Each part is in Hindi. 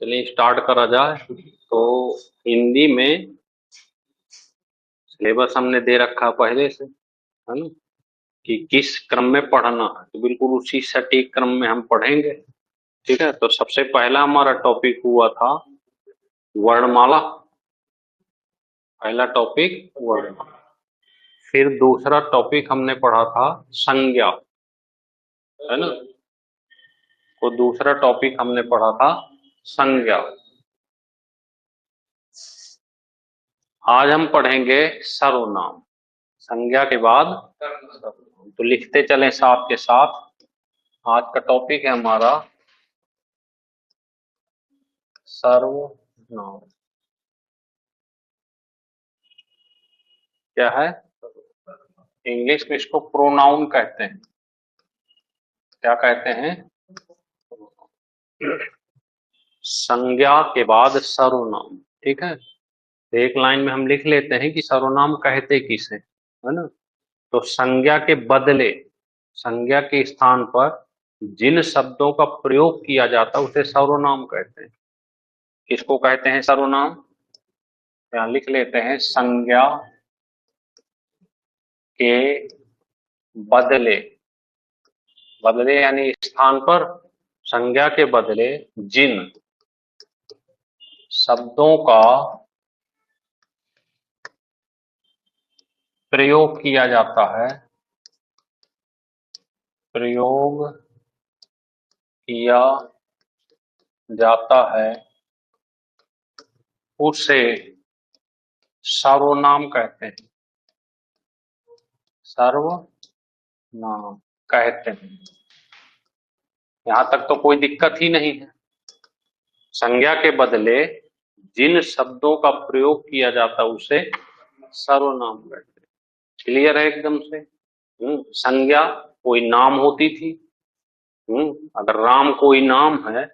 चलिए स्टार्ट करा जाए। तो हिंदी में सिलेबस हमने दे रखा है पहले से, है ना, कि किस क्रम में पढ़ना है, तो बिल्कुल उसी सटीक क्रम में हम पढ़ेंगे। ठीक है, तो सबसे पहला हमारा टॉपिक हुआ था वर्णमाला। पहला टॉपिक वर्णमाला। फिर दूसरा टॉपिक हमने पढ़ा था संज्ञा, है ना। तो दूसरा टॉपिक हमने पढ़ा था संज्ञा। आज हम पढ़ेंगे सर्वनाम। संज्ञा के बाद सर्वनाम। तो लिखते चलें साथ के साथ। आज का टॉपिक है हमारा सर्वनाम। क्या है? इंग्लिश में इसको प्रोनाउन कहते हैं। क्या कहते हैं? संज्ञा के बाद सर्वनाम। ठीक है, तो एक लाइन में हम लिख लेते हैं कि सर्वनाम कहते किसे, है ना। तो संज्ञा के बदले, संज्ञा के स्थान पर जिन शब्दों का प्रयोग किया जाता है उसे सर्वनाम कहते हैं। किसको कहते हैं सर्वनाम? यहाँ लिख लेते हैं, संज्ञा के बदले। बदले यानी स्थान पर, संज्ञा के बदले जिन शब्दों का प्रयोग किया जाता है, प्रयोग किया जाता है उसे सर्वनाम कहते हैं। सर्वनाम कहते हैं। यहां तक तो कोई दिक्कत ही नहीं है। संज्ञा के बदले जिन शब्दों का प्रयोग किया जाता है उसे सर्वनाम कहते हैं। क्लियर है एकदम से? संज्ञा कोई नाम होती थी। अगर राम कोई नाम है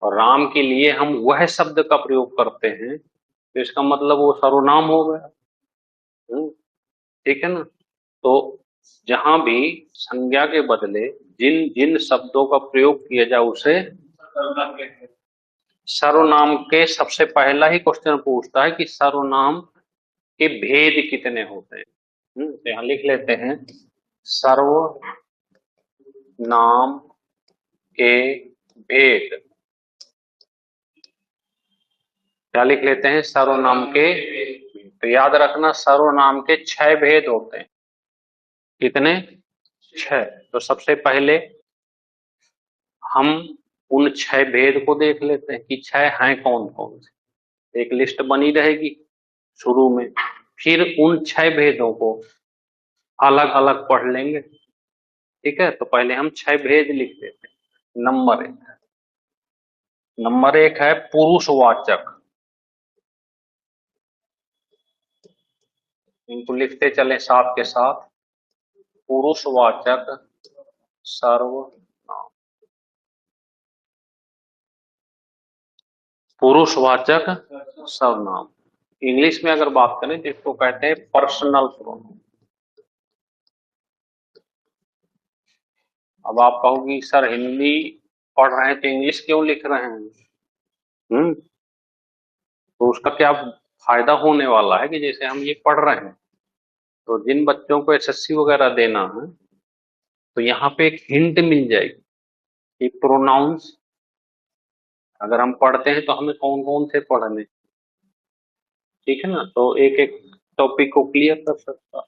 और राम के लिए हम वह शब्द का प्रयोग करते हैं तो इसका मतलब वो सर्वनाम हो गया। ठीक है ना। तो जहां भी संज्ञा के बदले जिन जिन शब्दों का प्रयोग किया जाए उसे सर्वनाम के सबसे पहला ही क्वेश्चन पूछता है कि सर्वनाम के भेद कितने होते हैं। तो यहां लिख लेते हैं, सर्वनाम के भेद। क्या लिख लेते हैं? सर्वनाम के। तो याद रखना, सर्वनाम के 6 भेद होते हैं। कितने? 6। तो सबसे पहले हम उन 6 भेद को देख लेते हैं कि 6 हैं कौन कौन से। एक लिस्ट बनी रहेगी शुरू में, फिर उन 6 भेदों को अलग अलग पढ़ लेंगे। ठीक है, तो पहले हम 6 भेद लिख देते हैं। नंबर एक है पुरुषवाचक। इनको लिखते चले साथ के साथ। पुरुषवाचक सर्वनाम। पुरुषवाचक सर्वनाम। इंग्लिश में अगर बात करें तो इसको कहते हैं पर्सनल प्रोनाउन। अब आप कहोगे सर हिंदी पढ़ रहे हैं तो इंग्लिश क्यों लिख रहे हैं? तो उसका क्या फायदा होने वाला है कि जैसे हम ये पढ़ रहे हैं तो जिन बच्चों को एसएससी वगैरह देना है तो यहाँ पे एक हिंट मिल जाएगी कि प्रोनाउंस अगर हम पढ़ते हैं तो हमें कौन कौन से पढ़ने। ठीक है ना, तो एक एक टॉपिक को क्लियर कर सकता।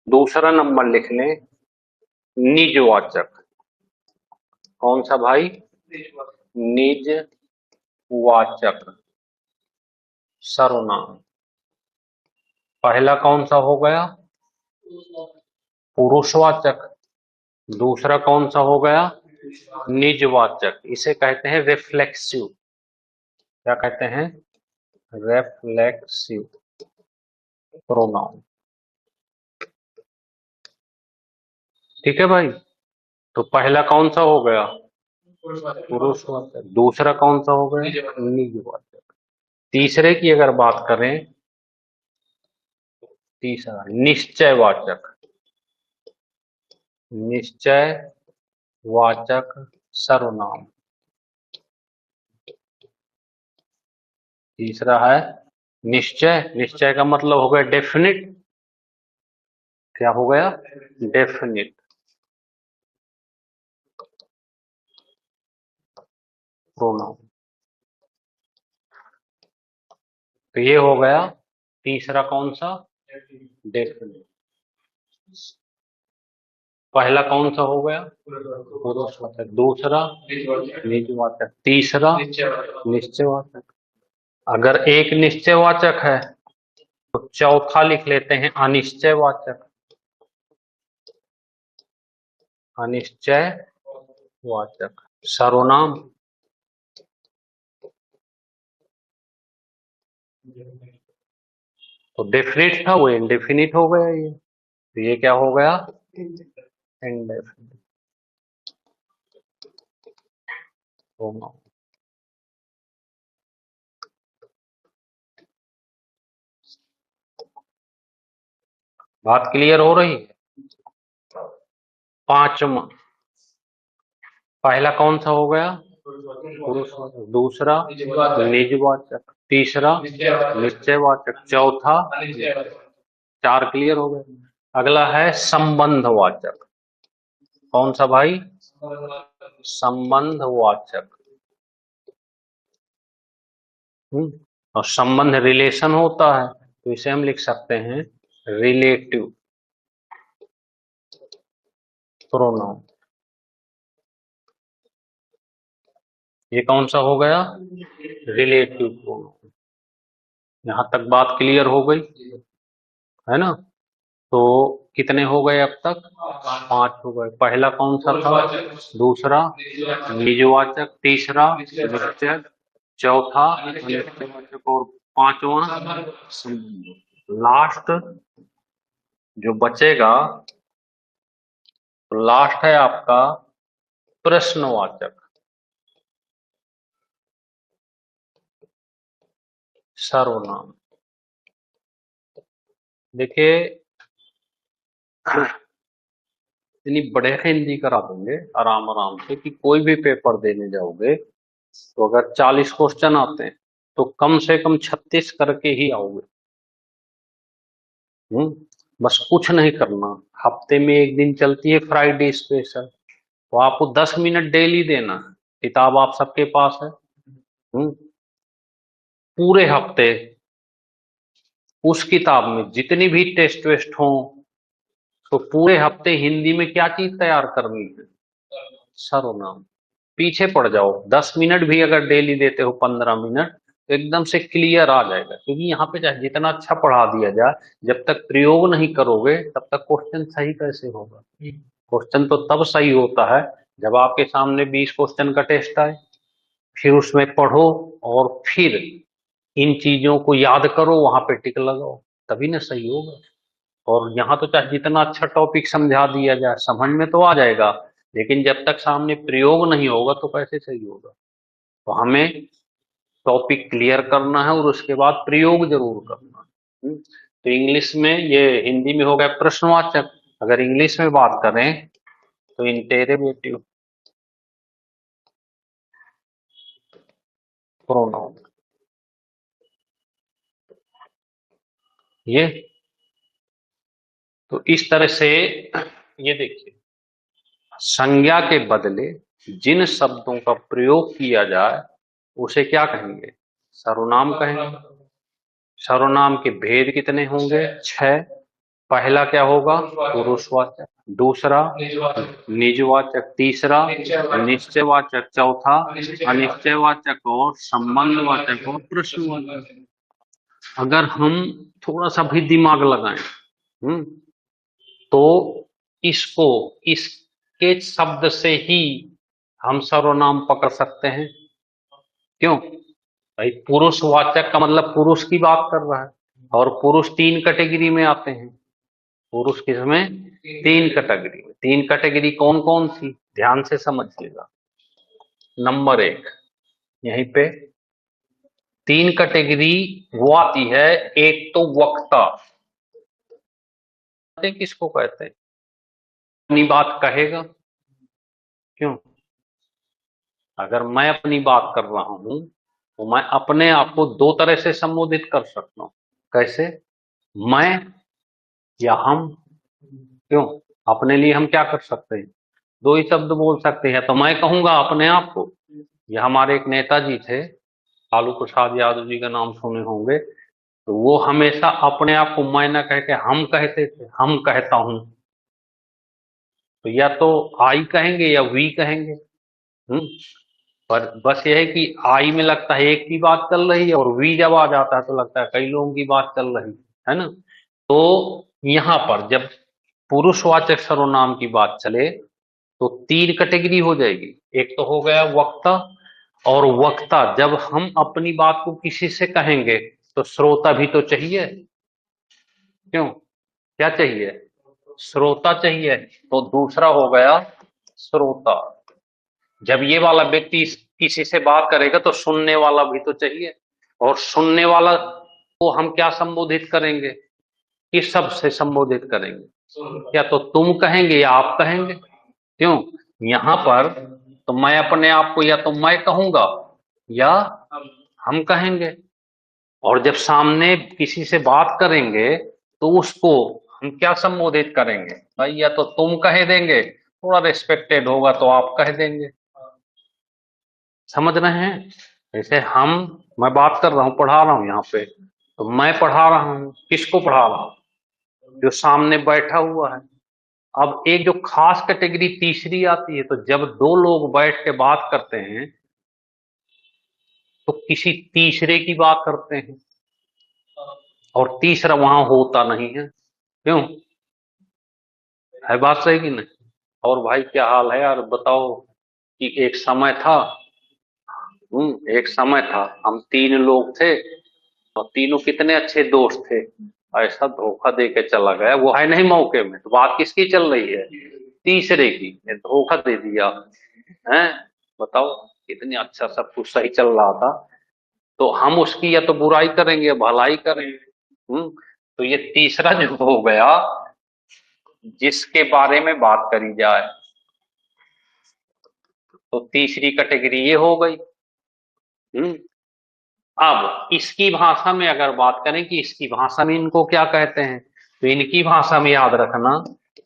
दूसरा नंबर लिख लें, निजवाचक। कौन सा भाई? निजवाचक सर्वनाम। पहला कौन सा हो गया? पुरुषवाचक। दूसरा कौन सा हो गया? निजवाचक। इसे कहते हैं रिफ्लेक्सिव। क्या कहते हैं? Reflexive pronoun. ठीक है भाई, तो पहला कौन सा हो गया? पुरुषवाचक। दूसरा कौन सा हो गया? निजवाचक। तीसरे की अगर बात करें, तीसरा निश्चयवाचक। निश्चयवाचक सर्वनाम। तीसरा है निश्चय। निश्चय का मतलब हो गया डेफिनिट। क्या हो गया? Definite pronoun. तो ये हो गया तीसरा कौन सा? डेफिनिट। पहला कौन सा हो गया? पुरुषवाचक। दूसरा निजवाचक। तीसरा निश्चयवाचक। अगर एक निश्चयवाचक है तो चौथा लिख लेते हैं अनिश्चयवाचक। अनिश्चयवाचक सर्वनाम। तो डेफिनिट था वो इंडेफिनिट हो गया ये। तो ये क्या हो गया? Indefinite pronoun. बात क्लियर हो रही है? पांचवा, पहला कौन सा हो गया? पुरुषवाचक। दूसरा निजवाचक। तीसरा निश्चयवाचक। चौथा, चार क्लियर हो गए। अगला है संबंधवाचक। कौन सा भाई? संबंधवाचक। और संबंध रिलेशन होता है तो इसे हम लिख सकते हैं रिलेटिव प्रोनाउन। ये कौन सा हो गया? Relative pronoun. यहां तक बात क्लियर हो गई है ना? तो कितने हो गए अब तक? पांच हो गए। पहला कौन सा था? दूसरा निजवाचक। तीसरा निश्चय। चौथा अनिश्चयवाचक। और पांचवा संबंध। लास्ट जो बचेगा, तो लास्ट है आपका प्रश्नवाचक सर्वनाम। देखिए इतनी बड़े हिंदी करा देंगे आराम आराम से कि कोई भी पेपर देने जाओगे तो अगर 40 क्वेश्चन आते हैं तो कम से कम 36 करके ही आओगे। बस कुछ नहीं करना। हफ्ते में एक दिन चलती है फ्राइडे स्पेशल, तो आपको 10 मिनट डेली देना है। किताब आप सबके पास है। हम्म पूरे हफ्ते उस किताब में जितनी भी टेस्ट वेस्ट हो, तो पूरे हफ्ते हिंदी में क्या चीज तैयार करनी है? सर्वनाम। पीछे पड़ जाओ, 10 मिनट भी अगर डेली देते हो, 15 मिनट, तो एकदम से क्लियर आ जाएगा। क्योंकि यहाँ पे चाहे जितना अच्छा पढ़ा दिया जाए, जब तक प्रयोग नहीं करोगे तब तक क्वेश्चन सही कैसे होगा? क्वेश्चन तो तब सही होता है जब आपके सामने 20 क्वेश्चन का टेस्ट आए, फिर उसमें पढ़ो और फिर इन चीजों को याद करो, वहां पे टिक लगाओ, तभी ना सही होगा। और यहाँ तो चाहे जितना अच्छा टॉपिक समझा दिया जाए, समझ में तो आ जाएगा, लेकिन जब तक सामने प्रयोग नहीं होगा तो कैसे सही होगा? तो हमें टॉपिक क्लियर करना है और उसके बाद प्रयोग जरूर करना है। तो इंग्लिश में, ये हिंदी में हो गया प्रश्नवाचक। अगर इंग्लिश में बात करें तो इंटेरोगेटिव प्रोनाउन। ये तो इस तरह से, ये देखिए, संज्ञा के बदले जिन शब्दों का प्रयोग किया जाए उसे क्या कहेंगे? सर्वनाम कहेंगे। सर्वनाम के भेद कितने होंगे? 6। पहला क्या होगा? पुरुषवाचक। दूसरा निजवाचक। तीसरा निश्चयवाचक। चौथा अनिश्चयवाचक। और संबंधवाचक और प्रश्नवाचक। अगर हम थोड़ा सा भी दिमाग लगाएं, हम्म तो इसको, इसके शब्द से ही हम सर्वनाम पकड़ सकते हैं। क्यों भाई? पुरुषवाचक का मतलब पुरुष की बात कर रहा है, और पुरुष 3 कैटेगरी में आते हैं। पुरुष किसमें? 3 कैटेगरी में। 3 कैटेगरी कौन कौन सी? ध्यान से समझिएगा। नंबर 1, यहीं पे 3 कैटेगरी वो आती है। एक तो वक्ता, किसको कहते हैं? अपनी बात कहेगा। क्यों? अगर मैं अपनी बात कर रहा हूं तो मैं अपने आप को दो तरह से संबोधित कर सकता हूं। कैसे? मैं या हम। क्यों? अपने लिए हम क्या कर सकते हैं? दो ही शब्द बोल सकते हैं। तो मैं कहूंगा अपने आप को। ये हमारे एक नेताजी थे, लालू प्रसाद यादव जी का नाम सुने होंगे। तो वो हमेशा अपने आप को मैं न कह के हम कहते थे, हम कहता हूं। तो या तो आई कहेंगे या वी कहेंगे। हम्म। पर बस यह है कि आई में लगता है एक की बात चल रही है, और वी जब आ जाता है तो लगता है कई लोगों की बात चल रही है ना। तो यहां पर जब पुरुषवाचक सर्वनाम की बात चले तो तीन कैटेगरी हो जाएगी। एक तो हो गया वक्ता, और वक्ता जब हम अपनी बात को किसी से कहेंगे तो श्रोता भी तो चाहिए। क्यों? क्या चाहिए? श्रोता चाहिए। तो दूसरा हो गया श्रोता। जब ये वाला व्यक्ति किसी से बात करेगा तो सुनने वाला भी तो चाहिए, और सुनने वाला को हम क्या संबोधित करेंगे? किस शब्द से संबोधित करेंगे? या तो तुम कहेंगे या आप कहेंगे। क्यों? यहां पर तो मैं अपने आप को या तो मैं कहूंगा या हम कहेंगे। और जब सामने किसी से बात करेंगे तो उसको हम क्या संबोधित करेंगे? भाई या तो तुम कह देंगे, थोड़ा रिस्पेक्टेड होगा तो आप कह देंगे। समझ रहे हैं? जैसे हम, मैं बात कर रहा हूं, पढ़ा रहा हूं यहाँ पे, तो मैं पढ़ा रहा हूं, किसको पढ़ा रहा हूं? जो सामने बैठा हुआ है। अब एक जो खास कैटेगरी तीसरी आती है, तो जब दो लोग बैठ के बात करते हैं तो किसी तीसरे की बात करते हैं, और तीसरा वहां होता नहीं है। क्यों? है बात सही कि नहीं? और भाई क्या हाल है यार, बताओ कि एक समय था। एक समय था, हम तीन लोग थे, और तीनों कितने अच्छे दोस्त थे। ऐसा धोखा दे के चला गया, वो है नहीं मौके में, तो बात किसकी चल रही है? तीसरे की। ये धोखा दे दिया है। बताओ, कितनी अच्छा सब कुछ सही चल रहा था। तो हम उसकी या तो बुराई करेंगे या भलाई करेंगे। तो ये तीसरा जो हो गया, जिसके बारे में बात करी जाए, तो तीसरी कैटेगरी ये हो गई। हम्म अब इसकी भाषा में अगर बात करें कि इसकी भाषा में इनको क्या कहते हैं, तो इनकी भाषा में याद रखना,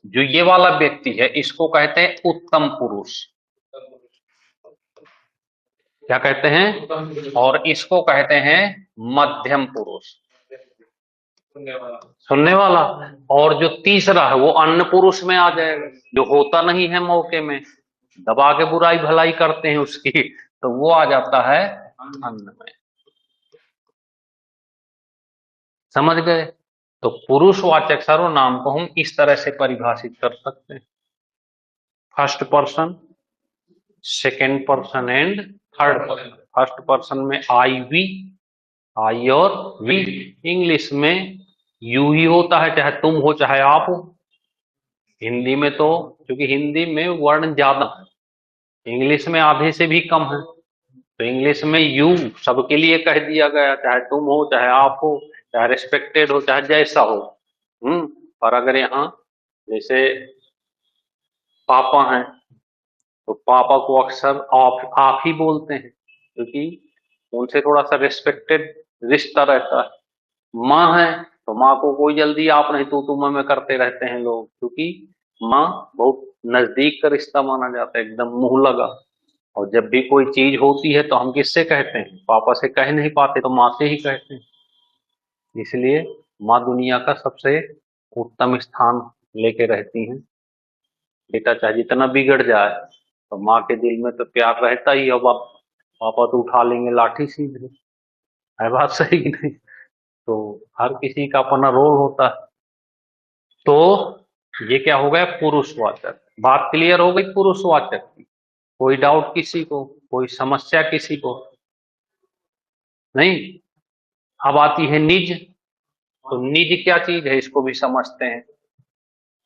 जो ये वाला व्यक्ति है इसको कहते हैं उत्तम पुरुष। क्या कहते हैं? और इसको कहते हैं मध्यम पुरुष, सुनने वाला। और जो तीसरा है वो अन्य पुरुष में आ जाएगा, जो होता नहीं है मौके में, दबा के बुराई भलाई करते हैं उसकी, तो वो आ जाता है अन्न में। समझ गए? तो पुरुषवाचक सर्वनाम को हम इस तरह से परिभाषित कर सकते हैं: first person, second person and third person. First person में आई वी, आई और वी। इंग्लिश में यू ही होता है, चाहे तुम हो चाहे आप हो। हिंदी में तो, क्योंकि हिंदी में वर्ण ज्यादा है, इंग्लिश में आधे से भी कम है, तो इंग्लिश में यू सबके लिए कह दिया गया, चाहे तुम हो चाहे आप हो, चाहे रिस्पेक्टेड हो चाहे जैसा हो। और अगर यहाँ जैसे पापा हैं, तो पापा को अक्सर आप ही बोलते हैं, क्योंकि उनसे थोड़ा सा रिस्पेक्टेड रिश्ता रहता है। माँ है, तो माँ को कोई जल्दी आप नहीं तू मैं करते रहते हैं लोग, क्योंकि माँ बहुत नजदीक का रिश्ता माना जाता है, एकदम मुंह लगा। और जब भी कोई चीज होती है तो हम किससे कहते हैं? पापा से कह नहीं पाते तो माँ से ही कहते हैं। इसलिए माँ दुनिया का सबसे उत्तम स्थान लेके रहती हैं। बेटा चाहे जितना बिगड़ जाए, तो माँ के दिल में तो प्यार रहता ही है। पापा तो उठा लेंगे लाठी सीधे। है बात सही कि नहीं? तो हर किसी का अपना रोल होता है। तो ये क्या हो गया? पुरुषवाचक। बात क्लियर हो गई पुरुषवाचक की? कोई डाउट किसी को? कोई समस्या किसी को? नहीं? अब आती है निज। तो निज क्या चीज है, इसको भी समझते हैं।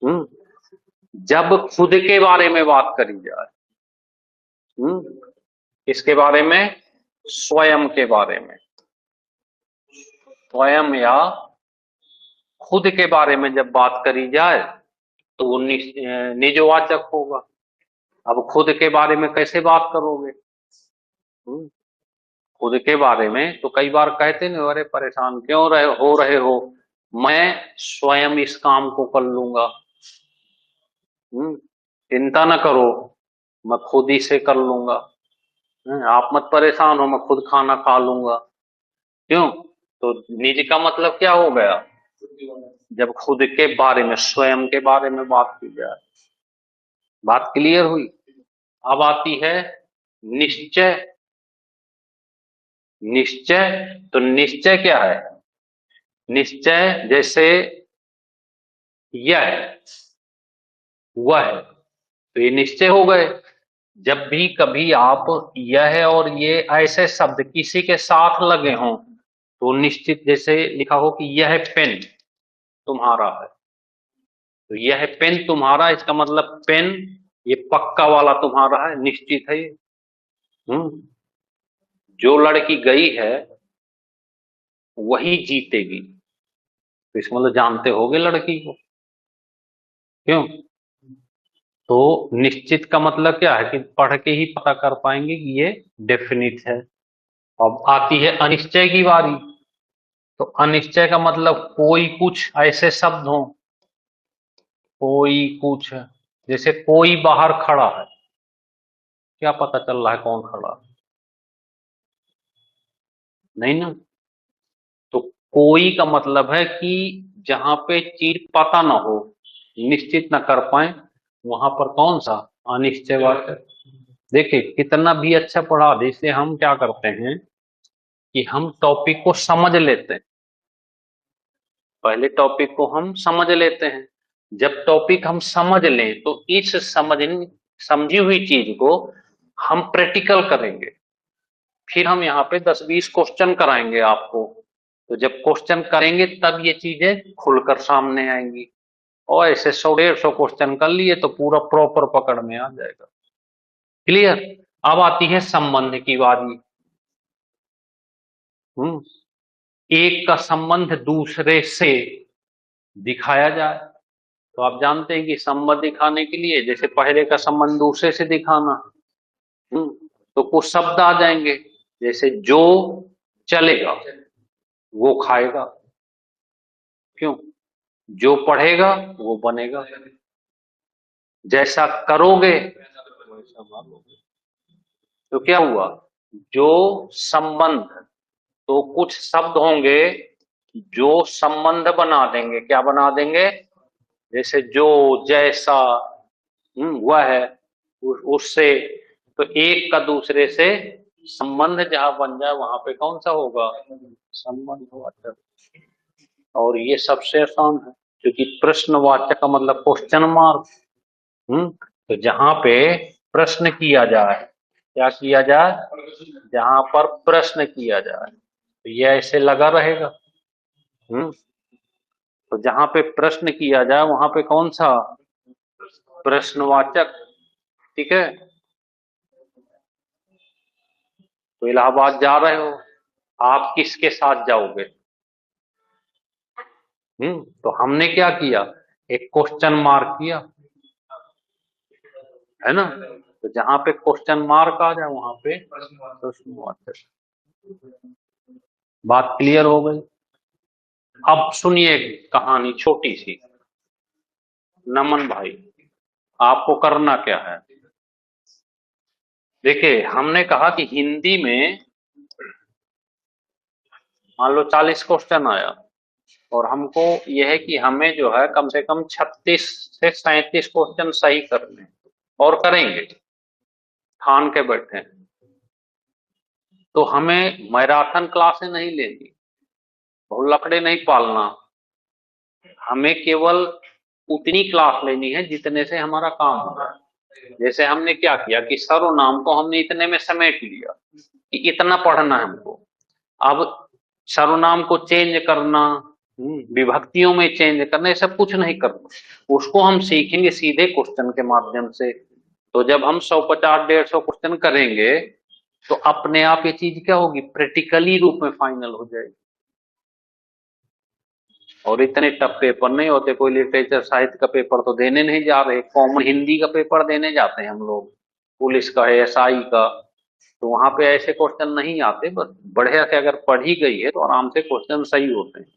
हम्म जब खुद के बारे में बात करी जाए, इसके बारे में, स्वयं के बारे में, स्वयं या खुद के बारे में जब बात करी जाए तो वो निजवाचक होगा। अब खुद के बारे में कैसे बात करोगे? खुद के बारे में तो कई बार कहते नहीं, अरे परेशान क्यों रहे हो, मैं स्वयं इस काम को कर लूंगा। चिंता न करो, मैं खुद ही से कर लूंगा। आप मत परेशान हो, मैं खुद खाना खा लूंगा। क्यों? तो निज का मतलब क्या हो गया? जब खुद के बारे में, स्वयं के बारे में बात की जाए। बात क्लियर हुई? अब आती है निश्चय। निश्चय, तो निश्चय क्या है? निश्चय जैसे यह वह, तो ये निश्चय हो गए। जब भी कभी आप यह और ये ऐसे शब्द किसी के साथ लगे हों तो निश्चित, जैसे लिखा हो कि यह पेन तुम्हारा है, तो यह पेन तुम्हारा, इसका मतलब पेन ये पक्का वाला तुम्हारा है, निश्चित है ये। जो लड़की गई है वही जीतेगी, तो इसका मतलब जानते होगे लड़की को। क्यों? तो निश्चित का मतलब क्या है कि पढ़ के ही पता कर पाएंगे कि ये डेफिनिट है। अब आती है अनिश्चय की बारी। तो अनिश्चय का मतलब कोई कुछ ऐसे शब्द हो, कोई कुछ, जैसे कोई बाहर खड़ा है, क्या पता चल रहा है कौन खड़ा है? नहीं ना। तो कोई का मतलब है कि जहां पे चीज पता ना हो, निश्चित ना कर पाए, वहां पर कौन सा? अनिश्चयवाचक। देखिए कितना भी अच्छा पढ़ा दे, इसलिए हम क्या करते हैं कि हम टॉपिक को समझ लेते हैं। पहले टॉपिक को हम समझ लेते हैं। जब टॉपिक हम समझ लें तो इस समझी हुई चीज को हम प्रैक्टिकल करेंगे। फिर हम यहाँ पे 10-20 क्वेश्चन कराएंगे आपको। तो जब क्वेश्चन करेंगे तब ये चीजें खुलकर सामने आएंगी। और ऐसे 100-150 क्वेश्चन कर लिए तो पूरा प्रॉपर पकड़ में आ जाएगा। क्लियर? अब आती है संबंध की बारी। एक का संबंध दूसरे से दिखाया जाए। तो आप जानते हैं कि संबंध दिखाने के लिए, जैसे पहले का संबंध दूसरे से दिखाना, तो कुछ शब्द आ जाएंगे, जैसे जो चलेगा वो खाएगा। क्यों? जो पढ़ेगा वो बनेगा, जैसा करोगे वैसा मानोगे। तो क्या हुआ? जो संबंध, तो कुछ शब्द होंगे जो संबंध बना देंगे। क्या बना देंगे? जैसे जो, जैसा, वह है, उससे। तो एक का दूसरे से संबंध जहां बन जाए वहां पे कौन सा होगा? संबंधवाचक। और ये सबसे आसान है, क्योंकि प्रश्नवाचक का मतलब क्वेश्चन मार्क। तो जहां पे प्रश्न किया जाए, क्या किया जाए? जहां पर प्रश्न किया जाए तो ये ऐसे लगा रहेगा। तो जहां पे प्रश्न किया जाए वहां पे कौन सा? प्रश्नवाचक। ठीक है। तो इलाहाबाद जा रहे हो, आप किसके साथ जाओगे? तो हमने क्या किया? एक क्वेश्चन मार्क किया, है ना। तो जहां पे क्वेश्चन मार्क आ जाए वहां पे प्रश्नवाचक। बात क्लियर हो गई? अब सुनिए कहानी छोटी सी। नमन भाई, आपको करना क्या है? देखिए हमने कहा कि हिंदी में मान लो 40 क्वेश्चन आया, और हमको यह है कि हमें जो है कम से कम 36 से 37 क्वेश्चन सही करने, और करेंगे, ठान के बैठे हैं। तो हमें मैराथन क्लासें नहीं लेनी, और लकड़े नहीं पालना। हमें केवल उतनी क्लास लेनी है जितने से हमारा काम होगा। जैसे हमने क्या किया कि सर्वनाम को हमने इतने में समेट लिया कि इतना पढ़ना है हमको। अब सर्वनाम को चेंज करना, विभक्तियों में चेंज करना, ये सब कुछ नहीं करना। उसको हम सीखेंगे सीधे क्वेश्चन के माध्यम से। तो जब हम 150-150 क्वेश्चन करेंगे तो अपने आप ये चीज क्या होगी? प्रैक्टिकली रूप में फाइनल हो जाएगी। और इतने टफ पेपर नहीं होते, कोई लिटरेचर साहित्य का पेपर तो देने नहीं जा रहे, कॉमन हिंदी का पेपर देने जाते हैं हम लोग, पुलिस का है, एसआई का, तो वहां पे ऐसे क्वेश्चन नहीं आते, बस बढ़िया से अगर पढ़ी गई है तो आराम से क्वेश्चन सही होते हैं।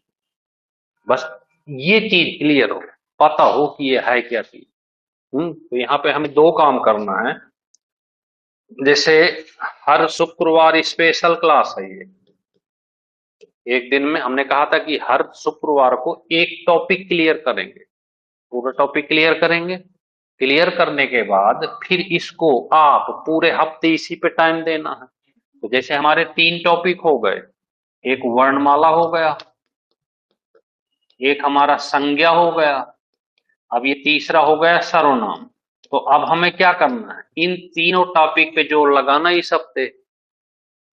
बस ये चीज क्लियर हो, पता हो कि ये है क्या चीज। तो यहाँ पे हमें दो काम करना है। जैसे हर शुक्रवार स्पेशल क्लास है ये, एक दिन में हमने कहा था कि हर शुक्रवार को एक टॉपिक क्लियर करेंगे, पूरा टॉपिक क्लियर करेंगे। क्लियर करने के बाद फिर इसको आप पूरे हफ्ते इसी पे टाइम देना है। तो जैसे हमारे 3 टॉपिक हो गए, एक वर्णमाला हो गया, एक हमारा संज्ञा हो गया, अब ये तीसरा हो गया सर्वनाम। तो अब हमें क्या करना है, इन तीनों टॉपिक पे जोर लगाना इस हफ्ते।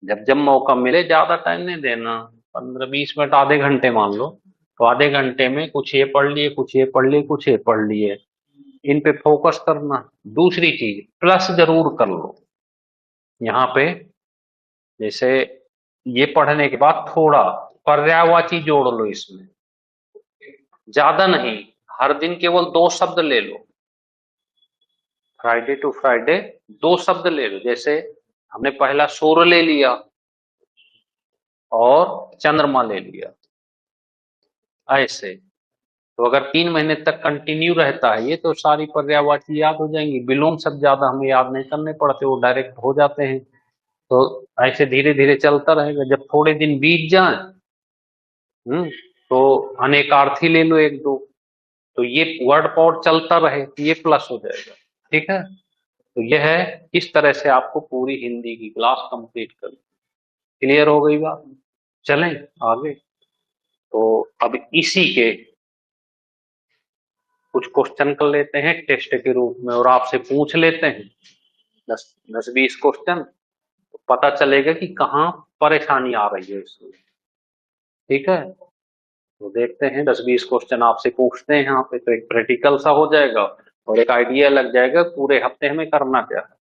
जब जब मौका मिले, ज्यादा टाइम नहीं देना, 15-20 मिनट, आधे घंटे मान लो। तो आधे घंटे में कुछ ये पढ़ लिए, कुछ ये पढ़ लिए, कुछ ये पढ़ लिए, इन पे फोकस करना। दूसरी चीज, प्लस जरूर कर लो यहाँ पे। जैसे ये पढ़ने के बाद थोड़ा पर्यायवाची जोड़ लो इसमें, ज्यादा नहीं। हर दिन केवल 2 शब्द ले लो, फ्राइडे टू फ्राइडे 2 शब्द ले लो। जैसे हमने पहला सूर्य ले लिया और चंद्रमा ले लिया, ऐसे। तो अगर 3 महीने तक कंटिन्यू रहता है ये, तो सारी पर्यायवाची याद हो जाएंगी। विलोम शब्द ज्यादा हमें याद नहीं करने पड़ते, वो डायरेक्ट हो जाते हैं। तो ऐसे धीरे धीरे चलता रहेगा। जब थोड़े दिन बीत जाए, तो अनेकार्थी ले लो 1-2। तो ये वर्ड पॉड चलता रहे, तो ये प्लस हो जाएगा। ठीक है। तो ये है, इस तरह से आपको पूरी हिंदी की क्लास कंप्लीट करनी। क्लियर हो गई बात? चलें आगे। तो अब इसी के कुछ क्वेश्चन कर लेते हैं टेस्ट के रूप में, और आपसे पूछ लेते हैं 10-20 क्वेश्चन। तो पता चलेगा कि कहाँ परेशानी आ रही है इसमें। ठीक है। तो देखते हैं, 10-20 क्वेश्चन आपसे पूछते हैं यहाँ पे, तो एक प्रैक्टिकल सा हो जाएगा और एक आइडिया लग जाएगा पूरे हफ्ते हमें करना क्या है।